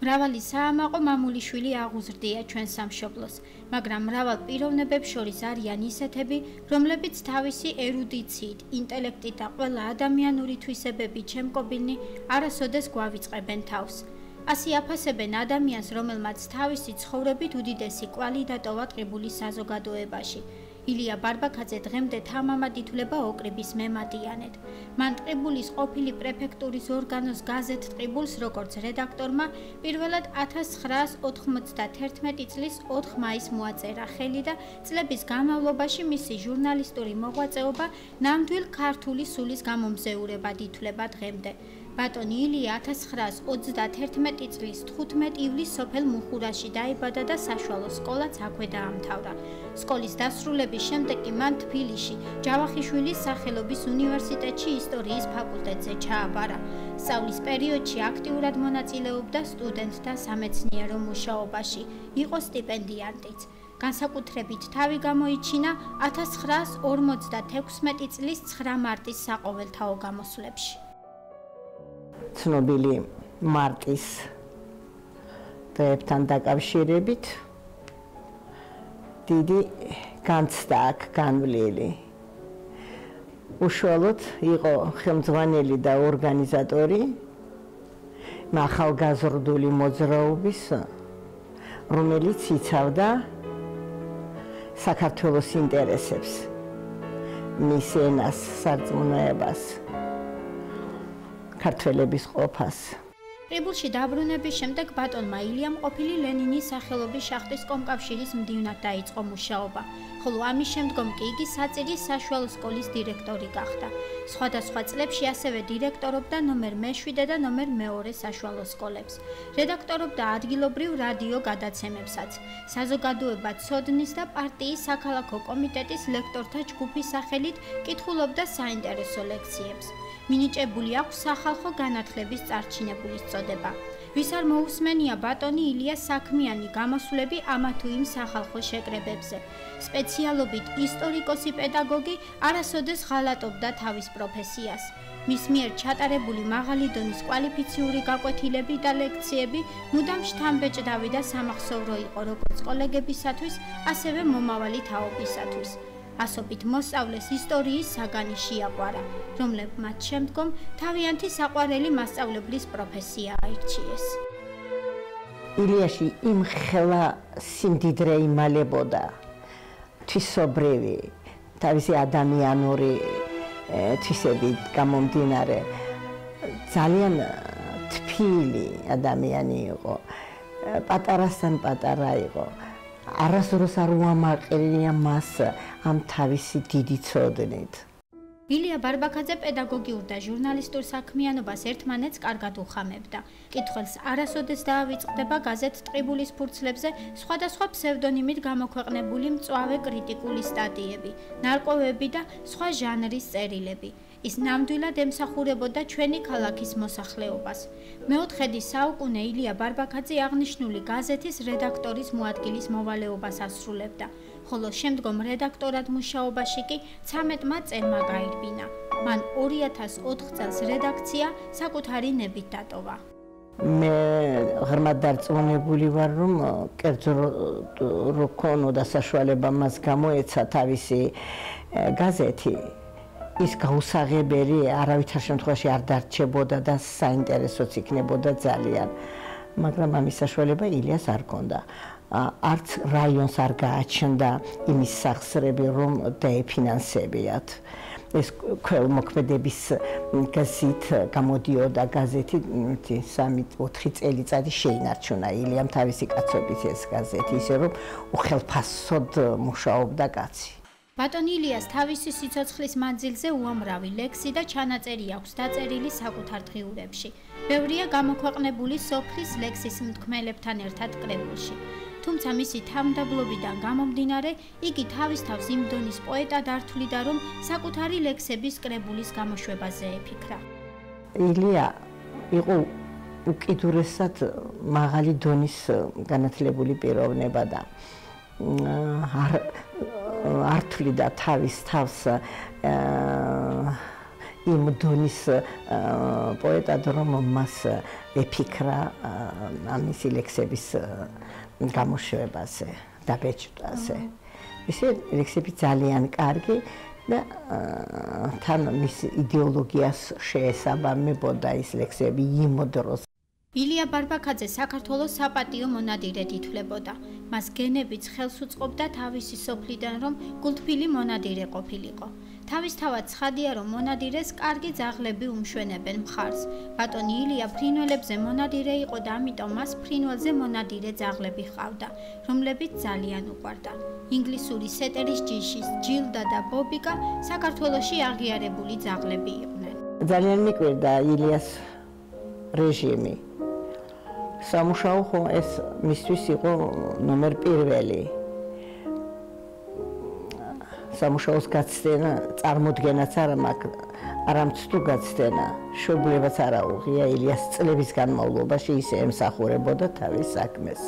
მრავალი საამაყო მამულიშვილი აღუზრდია ჩვენ სამშობლოს, მაგრამ მრავალ პიროვნებებს შორის არიან ისეთები, რომლებიც თავისი ერუდიციით, ინტელექტით და ყველა ადამიანური თვისებებით შემკობილნი არასოდეს გვავიწყებენ თავს. ასე აფასებენ ადამიანს, რომელმაც თავისი ცხოვრებით უდიდესი კვალი დატოვა ტყიბულის საზოგადოებაში. ილია ბარბაქაძე დღემდე თამამად ითვლება ოკრიბის მემატიანედ. მან ტყიბულის ყოფილი პრეფექტურის ორგანოს გაზეთ ტყიბულს როგორც რედაქტორმა პირველად 1991 წლის 4 მაისს მოაწერა ხელი და წლების განმავლობაში მისი ჟურნალისტური მოღვაწეობა ნამდვილ ქართული სულის გამომზეურებად ითვლება დღემდე. ბატონი ილია 1931 წლის 15 ივლისს სოფელ მუხურაში დაიბადა და საშუალო სკოლაც აქვე დაამთავრა. სკოლის დასრულების შემდეგ კი მან თბილისში ჯავახიშვილის სახელობის უნივერსიტეტში ისტორიის ფაკულტეტზე ჩააბარა. სწავლის პერიოდში აქტიურად მონაწილეობდა სტუდენტთა სამეცნიერო მუშაობაში, იყო სტიპენდიანტიც. განსაკუთრებით თავი გამოიჩინა 1956 წლის 9 მარტის საყოველთაო გამოსვლებში. ცნობილი მარტის დღეებთან დაკავშირებით დიდი განცდა აქვს განვლილი. უშუალოდ იყო ხელმძღვანელი და ორგანიზატორი ახალგაზრდული მოძრაობის, რომელიც იცავდა საქართველოს ინტერესებს, მის ენას, სარწმუნოებას, ქართველების ყოფას. ტყიბულში დაბრუნების შემდეგ ბატონმა ილიამ ყოფილი ლენინის სახელობის შახტის კომკავშირის მდივნად დაიწყო მუშაობა, ხოლო ამის შემდგომ კი იგი საწირის საშუალო სკოლის დირექტორი გახდა. სხვადასხვა წლებში ასევე დირექტორობდა ნომერ მე-7 და ნომერ მე-2 საშუალო სკოლებს. რედაქტორობდა ადგილობრივ რადიო გადაცემებსაც. საზოგადოება ცოდნის და პარტიის საქალაქო კომიტეტის ლექტორთა ჯგუფის სახელით კითხულობდა საინტერესო ლექციებს. მინიჭებული აქვს სახალხო განათლების წარჩინებულის წოდება. ვის არ მოусმენია ბატონი ილიას საქმიანი გამოსვლები ამა თუ იმ სახალხო შეკრებებზე. სპეციალობით ისტორიკოსი პედაგოგი არასოდეს ღალატობდა თავის პროფესიას. მის მიერ ჩატარებული მაღალი დონის კვალიფიციური გაკვეთილები და ლექციები მუდამ შთამბეჭდავი და სამახსოვრო იყო როგორც კოლეგებისათვის, ასევე მომავალი თაობისათვის. ასობით მოსწავლეს ისტორიის საგანი შეაყვარა, რომლებმაც შემდგომ თავიანთი საყვარელი მასწავლებლის პროფესია აირჩიეს. ილიაში იმხელა სიმდიდრე იმალებოდა, თვისობრივი, თავისი ადამიანური თვისებით გამომდინარე, ძალიან თბილი ადამიანი იყო, პატარასთან პატარა იყო. არასდროს არ უამაყენია მას ამ თავისი დიდი ცოდნით. ილია ბარბაქაძე პედაგოგიურ და ჟურნალისტურ საქმიანობას ერთმანეთს კარგად უხამებდა. კითხველს არასოდეს დაავიწყდება გაზეთ ტყიბულის ფურცლებზე სხვადასხვა ფსევდონიმით გამოქვეყნებული მწვავე კრიტიკული სტატიები, ნარკვევები და სხვა ჟანრის წერილები. ის ნამდვილად ემსახურებოდა ჩვენი ქალაქის მოსახლეობას. მეოთხედი საუკუნე ილია ბარბაქაძე აღნიშნული გაზეთის რედაქტორის მოადგილის მოვალეობას ასრულებდა, ხოლო შემდგომ რედაქტორად მუშაობაში კი 13-მა წელმა გაირბინა. მან 2004 წელს რედაქცია საკუთარი ნებით დატოვა. მე ღრმად დარწმუნებული ვარ, რომ კერძო რო ქონოდა საშუალება მას გამოეცა თავისი გაზეთი, ის გაუსაღებელი არავითარ შემთხვევაში არ დარჩებოდა და საინტერესოც იქნებოდა ძალიან. მაგრამ ამის საშუალება ილიას არ ჰქონდა. არც რაიონს არ გააჩნდა იმის სახსრები, რომ დაეფინანსებიათ. ეს ქველმოქმედების გაზეთ გამოდიოდა გაზეთი 3-4 წელიწადი შეინარჩუნა ილიამ თავისი კაცობით ეს გაზეთი, ისე რომ უხელფასოდ მუშაობდა კაცი. ბატონი ილიას თავისი სიცოცხლის მანძილზე უამრავი ლექსი და ჩანაწერი აქვს დაწერილი საკუთარ დღიურებში. ბევრია გამოქვეყნებული სოფლის ლექსის მთქმელებთან ერთად კრებულში. თუმცა მისი თავმდაბლობიდან გამომდინარე, იგი თავის თავს იმ დონის პოეტად არ თვლიდა, რომ საკუთარი ლექსების კრებულის გამოშვებაზე ეფიქრა. ილია იყო უკიდურესად მაღალი დონის განათლებული პიროვნება და არ თვლიდა თავის თავს იმ დონის პოეტად, რომ მას ეფიქრა ამისი ლექსების გამოშვებაზე, დაბეჭდვაზე. ესე ლექსები ძალიან კარგი და თან მის იდეოლოგიას შეესაბამებოდა ის ლექსები იმ დროს. ილია ბარბაქაძე საქართველოს საპატიო მონადირედ ითვლებოდა. მას გენებიც ხელს უწყობდა თავისი სოფლიდან, რომ გულთბილი მონადირე ყოფილიყო. თავისთავად ცხადია, რომ მონადირეს კარგი ძაღლები უმშვენებენ მხარს. ბატონი ილია ფრინველებზე მონადირე იყო და ამიტომ მას ფრინველზე მონადირე ძაღლები ჰყავდა, რომლებიც ძალიან უყვარდა. ინგლისური სეტერის ჯიშის ჯილდა და ბობიკა საქართველოში აღიარებული ძაღლები იყვნენ. ძალიან მიკვირდა ილიას რეჟიმი. სამუშაო ხო ეს მისთვის იყო ნომერ პირველი. სამუშაოს გაცდენა, წარმოდგენაც არა მაქვს, არამც თუ გაცდენა, მშობლებაც არა უღია ილიას წლების განმავლობაში ისე ემსახურებოდა თავის საქმეს.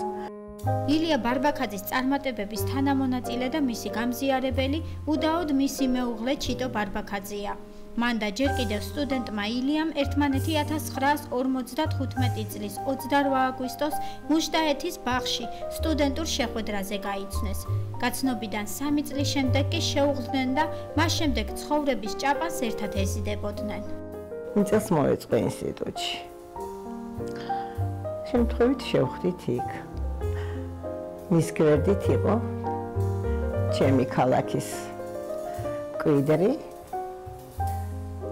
ილია ბარბაქაძის წარმატებების თანამონაწილე და მისი გამზიარებელი უდაოდ მისი მეუღლე ჩიტო ბარბაქაძეა. მან და ჯერ კიდევ სტუდენტმა ილიამ ერთმანეთი 1955 წლის 28 აგვისტოს მუშტაეთის ბაღში სტუდენტურ შეხვედრაზე გაიცნეს. გაცნობიდან 3 წლის შემდეგ კი შეუღდნენ და მას შემდეგ ცხოვრების ჭაპას ერთად ეზიდებოდნენ. მიწას მოეწყო ინსტიტუტში. შემთხვევით შევხვდით იქ. მის გვერდით იყო ჩემი ქალაქის მკვიდრი,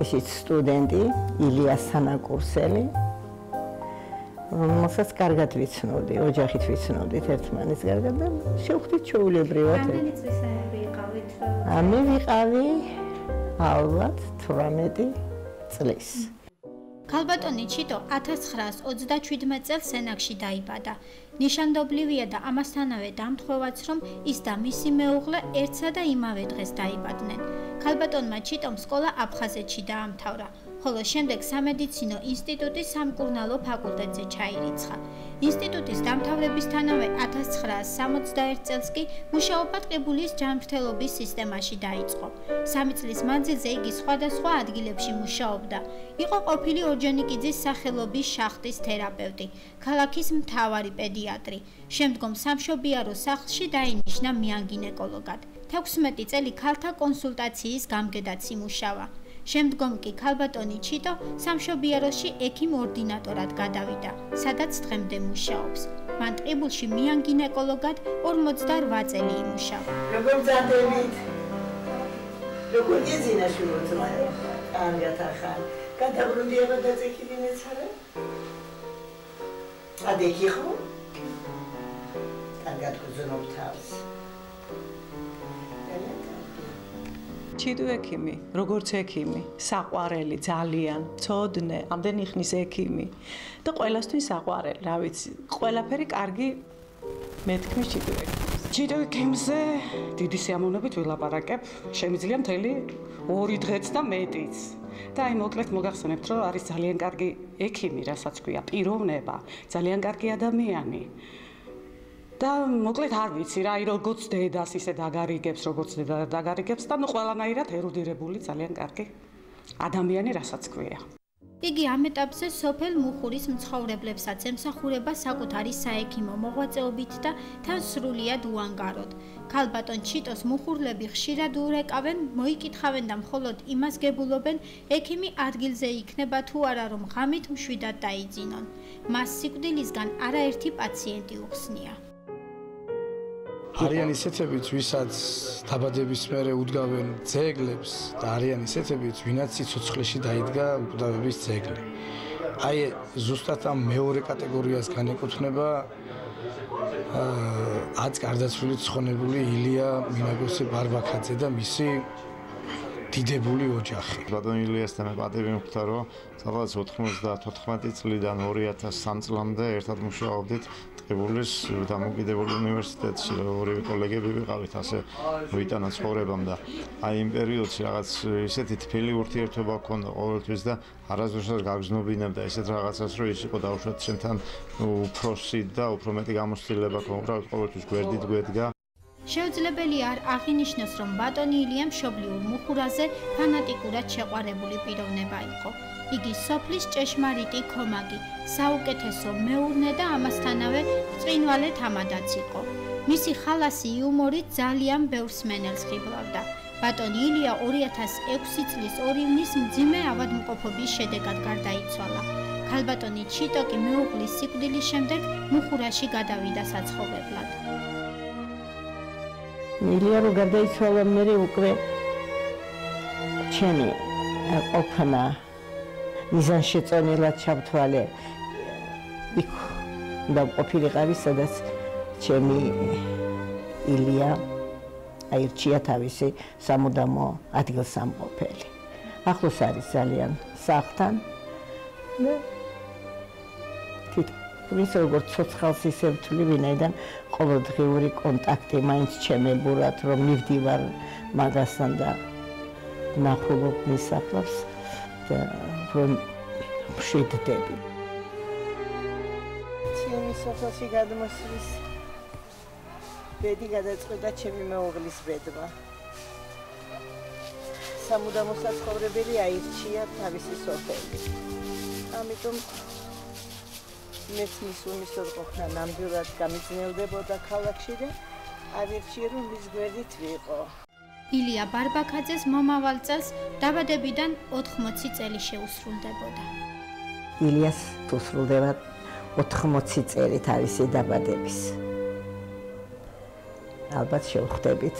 ისიც სტუდენტი ილია სანაკურსელი, რომელსაც კარგად ვიცნობდი, ოჯახით ვიცნობდით ერთმანეთს კარგად და შევხვდით ჩვეულებრივად. რამდენი წლისაები იყავით? მე ვიყავი ალბათ 18 წლის. ქალბატონი ჩიტო 1937 წელს სენაკში დაიბადა. ნიშანდობლივია და ამასთანავე დამთხოვაც, რომ ის და მისი მეუღლე ერთსა და იმავე დღეს დაიბადნენ. ქალბატონმა ჩიტომ სკოლა აფხაზეთში დაამთავრა, ხოლო შემდეგ სამედიცინო ინსტიტუტის სამკურნალო ფაკულტეტზე ჩაირიცხა. ინსტიტუტის დამთავრებისთანავე 1961 წელს კი მუშაობა ტყიბულის ჯანმრთელობის სისტემაში დაიწყო. 3 წლის მანძილზე იგი სხვადასხვა ადგილებში მუშაობდა. იყო ყოფილი ორჯონიკიძის სახელობის შახტის თერაპევტი, ქალაქის მთავარი პედიატრი. შემდგომ სამშობიარო სახლში დაინიშნა მეანგინეკოლოგად. 16 წელი ქალთა კონსულტაციის გამგედაც იმუშავა. შემდგომ კი ქალბატონი ჩიტო სამშობიაროში ექიმ-ორდინატორად გადავიდა, სადაც დღემდე მუშაობს. მან ტყიბულში მეანგინეკოლოგად 48 წელი იმუშავა. როგორ მზადებით? როგორ გეძინა შვილოთმა? კარგად ახალ. გადაბრუნდიება დაწექილი მეცარა? ადექი ხო? კარგად გძნობ თავს. ჩიტო ექიმი, როგორც ექიმი, საყვარელი ძალიან, ცოდნე, ამდენი ხნის ექიმი და ყველასთვის საყვარელი, რა ვიცი, ყველაფერი კარგი მეთქმის ჩიტო ექიმს. ჩიტო ექიმზე დიდი სიამოვნებით ვილაპარაკებ, შემიძლია მთელი 2 დღეც და მეტიც. და აი მოკლედ მოგახსენებთ, რომ არის ძალიან კარგი ექიმი, რასაც ქვია, პიროვნება, ძალიან კარგი ადამიანი. და მოკლედ არ ვიცი რა, როგორც დედას ისე დაგარიგებს, როგორც დედა დაგარიგებს და ყველანაირად ერუდირებული ძალიან კარგი ადამიანი, რასაც ქვია. იგი ამ ეტაპზე სოფელ მუხურის მცხოვრებლებსაც ემსახურება საკუთარი საექიმო მოღვაწეობით და თან სრულიად უანგაროდ. ქალბატონ ჩიტოს მუხურლები ხშირად ურეკავენ, მოიკითხავენ და მხოლოდ იმას გებულობენ, ექიმი ადგილზე იქნება თუ არა, რომ ღამით მშვიდად დაიძინონ. მას სიკვდილისგან არაერთი პაციენტი უხსნია. არიან ისეთებიც, ვისაც დაბადების მერე უდგავენ ძეგლებს და არიან ისეთებიც, ვინაც სიცოცხლეში დაიდგა უკვდავების ძეგლი. აი ზუსტად ამ მეორე კატეგორიას განეკუთვნება აც გარდაცვლილი ცხონებული ილია მინაგოსი ბარბაქაძე და მისი დიდებული ოჯახი. ბატონ ილიასთან პატივი მქონდა, რომ სადღაც 94 წლიდან 2003 წლამდე ერთად მუშაობდით ტყიბულის დამოუკიდებელი უნივერსიტეტში, ორივე კოლეგები ვიყავით, ასე ვიტანა ცხოვრებამ და აი იმ პერიოდში რაღაც ისეთი თბილი ურთიერთობა ჰქონდა ყოველთვის და არასდროსაც გაგზნობინებდა ესეთ რაღაცას, რომ ის იყო დაუშვათ შენთან უფროსი და უფრო მეტი გამოცდილება ქონდა, უბრალოდ ყოველთვის გვერდით გვედგა. შეუძლებელი არ აღინიშნოს, რომ ბატონი ილია მშობლიურ მუხურაზე ფანატიკურად შეყვარებული პიროვნება იყო. იგი სოფლის ჭეშმარიტი ქომაგი, საუკეთესო მეურნე და ამასთანავე ბრწყინვალე თამადაც იყო. მისი ხალასი იუმორით ძალიან ბევრს მენელს ხიბლავდა. ბატონი ილია 2006 წლის 2 ივნის მძიმე ავადმყოფობის შედეგად გარდაიცვალა. ქალბატონი ჩიტოკი მეუღლის სიკვდილის შემდეგ მუხურაში გადავიდა საცხოვრებლად. ილია რო გარდაიცვალა, მე უკვე ჩემი ყოფნა მიზანშეწონილად ჩავთვალე იქ და ყოფილიყავი, სადაც ჩემი ილია აირჩია თავისი სამუდამო ადგილსამყოფელი. ახლოს არის ძალიან სახლთან და თითქმის როგორც ცოცხალს ისე ვთვლი, ვინაიდან ყოველდღიური კონტაქტი მაინც ჩემებურად, რომ მივდივარ მაგასთან და ნახულობ მის სახლს და რომ მშვიდდები. ჩემი სოფელში გადმოსვლის ბედი გადაწყვეტა ჩემი მეუღლის ბედმა. სამუდამო საცხოვრებელი აირჩია თავისი სოფელი. ამიტომ მეც მის უმისოდ ყოფნა ნამდვილად გამიძნელდებოდა ქალაქში და ავირჩიე, რომ მის გვერდით ვიყო. ილია ბარბაქაძეს მომავალ წელს დაბადებიდან 80 წელი შეუსრულდებოდა. ილიას უსრულდება 80 წელით არის დაბადების. ალბათ შევხვდებით.